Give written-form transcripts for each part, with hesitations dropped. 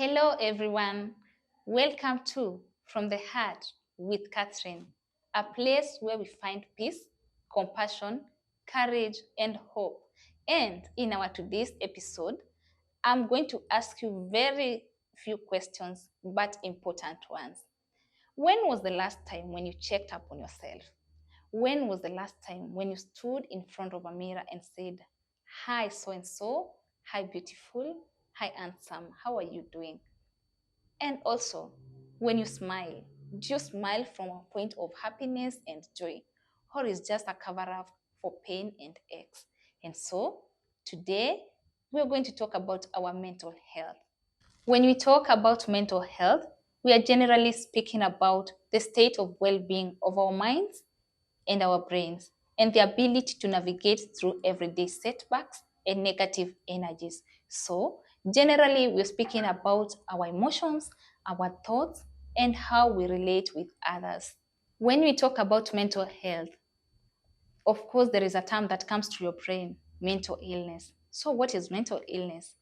Hello, everyone. Welcome to From the Heart with Catherine, a place where we find peace, compassion, courage, and hope. And in our today's episode, I'm going to ask you very few questions, but important ones. When was the last time when you checked up on yourself? When was the last time when you stood in front of a mirror and said, "Hi, so and so. Hi, beautiful. Hi, handsome. How are you doing?" And also, when you smile, do you smile from a point of happiness and joy, or is just a cover up for pain and aches? And so, today, we're going to talk about our mental health. When we talk about mental health, we are generally speaking about the state of well being of our minds and our brains, and the ability to navigate through everyday setbacks and negative energies. So, generally, we're speaking about our emotions, our thoughts, and how we relate with others. When we talk about mental health, of course, there is a term that comes to your brain: mental illness. So, what is mental illness?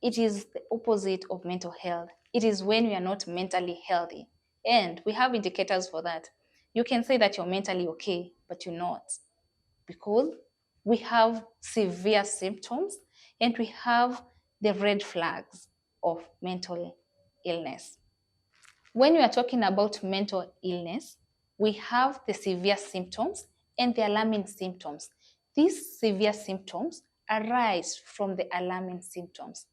It is the opposite of mental health. It is when we are not mentally healthy. And we have indicators for that. You can say that you're mentally okay, but you're not, because we have severe symptoms and we have the red flags of mental illness. When we are talking about mental illness, we have the severe symptoms and the alarming symptoms. These severe symptoms arise from the alarming symptoms.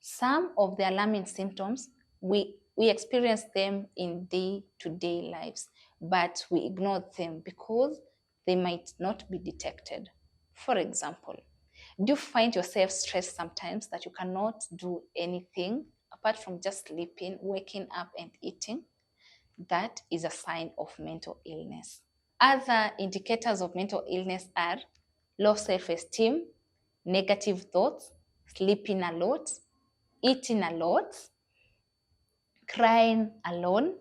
Some of the alarming symptoms, we experience them in day-to-day lives, but we ignore them because they might not be detected. For example, do you find yourself stressed sometimes that you cannot do anything apart from just sleeping, waking up, and eating? That is a sign of mental illness. Other indicators of mental illness are low self-esteem, negative thoughts, sleeping a lot, eating a lot, crying alone,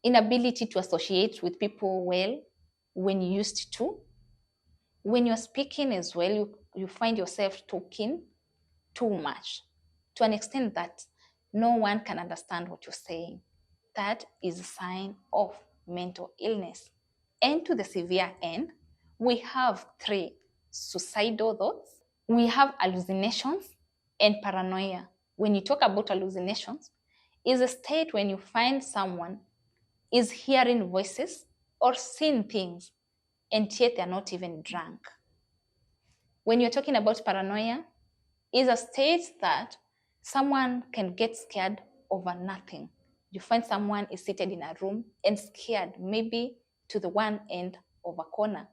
inability to associate with people well when you used to. When you're speaking as well, you find yourself talking too much to an extent that no one can understand what you're saying. That is a sign of mental illness. And to the severe end, we have three: suicidal thoughts, we have hallucinations, and paranoia. When you talk about hallucinations, is a state when you find someone is hearing voices or seeing things, and yet they're not even drunk. When you're talking about paranoia, is a state that someone can get scared over nothing. You find someone is seated in a room and scared, maybe to the one end of a corner,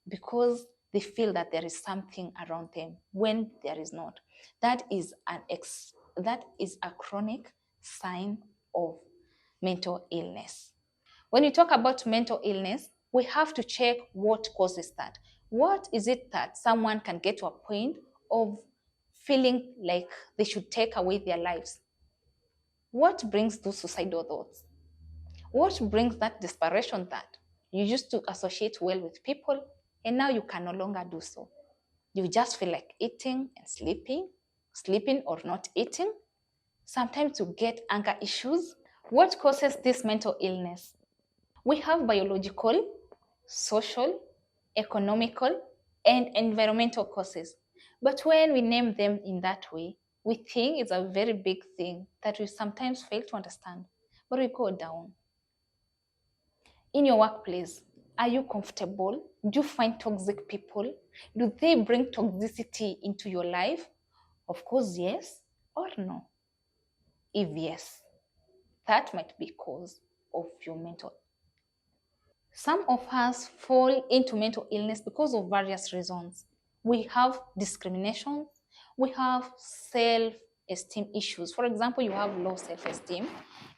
because they feel that there is something around them when there is not. That is a chronic sign of mental illness. When you talk about mental illness, we have to check what causes that. What is it that someone can get to a point of feeling like they should take away their lives? What brings those suicidal thoughts? What brings that desperation that you used to associate well with people and now you can no longer do so? You just feel like eating and sleeping or not eating. Sometimes you get anger issues. What causes this mental illness? We have biological, social, economical, and environmental causes. But when we name them in that way, we think it's a very big thing that we sometimes fail to understand, but we go down. In your workplace, are you comfortable? Do you find toxic people? Do they bring toxicity into your life? Of course, yes or no. If yes, that might be cause of your mental. Some of us fall into mental illness because of various reasons. We have discrimination, we have self-esteem issues. For example, you have low self-esteem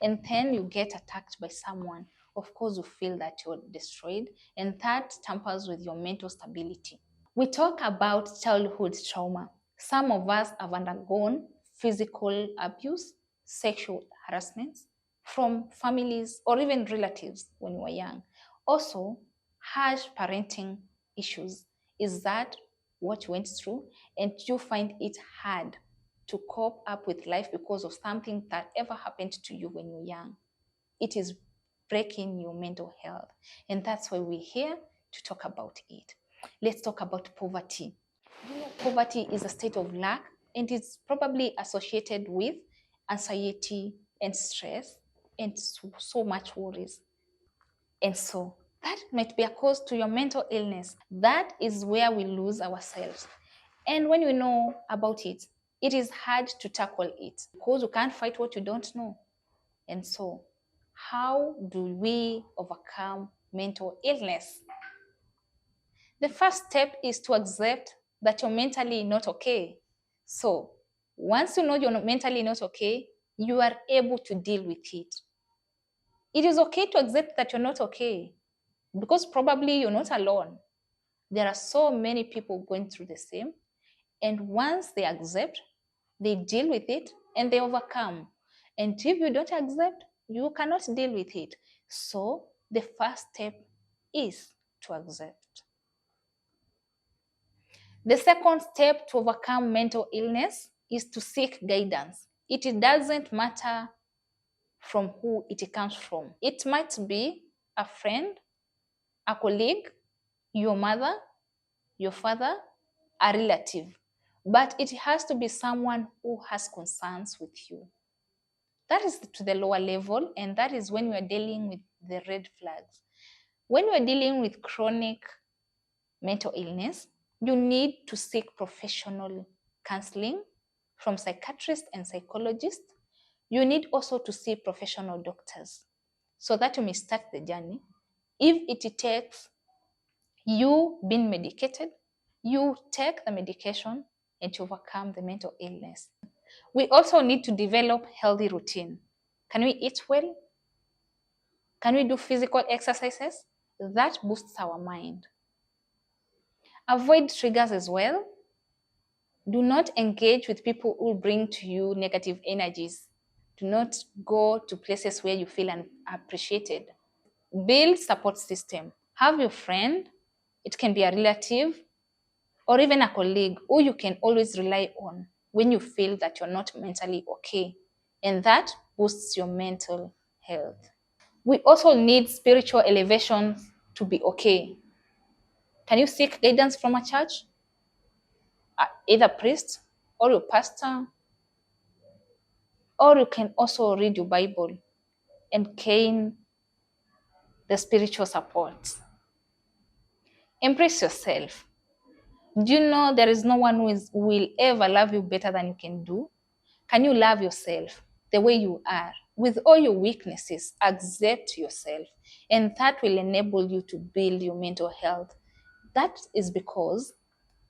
and then you get attacked by someone. Of course, you feel that you're destroyed, and that tampers with your mental stability. We talk about childhood trauma. Some of us have undergone physical abuse, sexual harassment from families or even relatives when we were young. Also, harsh parenting issues. Is that what you went through? And you find it hard to cope up with life because of something that ever happened to you when you're young. It is breaking your mental health. And that's why we're here to talk about it. Let's talk about poverty. You know, poverty is a state of lack, and it's probably associated with anxiety and stress and so much worries. And so that might be a cause to your mental illness. That is where we lose ourselves. And when you know about it, it is hard to tackle it because you can't fight what you don't know. And so, how do we overcome mental illness? The first step is to accept that you're mentally not okay. So, once you know you're mentally not okay, you are able to deal with it. It is okay to accept that you're not okay because probably you're not alone. There are so many people going through the same. And once they accept, they deal with it and they overcome. And if you don't accept, you cannot deal with it. So the first step is to accept. The second step to overcome mental illness is to seek guidance. It doesn't matter from who it comes from. It might be a friend, a colleague, your mother, your father, a relative, but it has to be someone who has concerns with you. That is to the lower level, and that is when you are dealing with the red flags. When you are dealing with chronic mental illness, you need to seek professional counseling from psychiatrists and psychologists. You need also to see professional doctors so that you may start the journey. If it takes you being medicated, you take the medication and to overcome the mental illness. We also need to develop healthy routine. Can we eat well? Can we do physical exercises? That boosts our mind. Avoid triggers as well. Do not engage with people who bring to you negative energies. Do not go to places where you feel unappreciated. Build support system. Have your friend, it can be a relative, or even a colleague who you can always rely on when you feel that you're not mentally okay. And that boosts your mental health. We also need spiritual elevation to be okay. Can you seek guidance from a church, either priest or your pastor, or you can also read your Bible and gain the spiritual support. Embrace yourself. Do you know there is no one who will ever love you better than you can do? Can you love yourself the way you are? With all your weaknesses, accept yourself. And that will enable you to build your mental health. That is because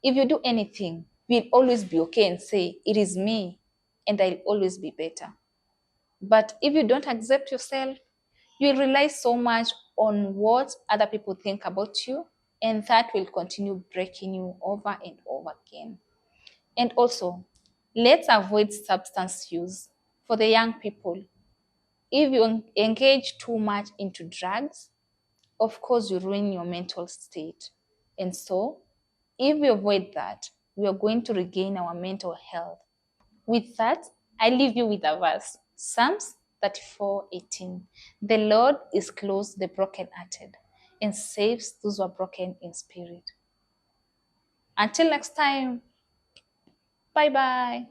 if you do anything, you'll always be okay and say, it is me, and I'll always be better. But if you don't accept yourself, you'll rely so much on what other people think about you, and that will continue breaking you over and over again. And also, let's avoid substance use. For the young people, if you engage too much into drugs, of course you ruin your mental state. And so, if we avoid that, we are going to regain our mental health. With that, I leave you with a verse, Psalms 34:18. The Lord is close to the brokenhearted and saves those who are broken in spirit. Until next time, bye bye.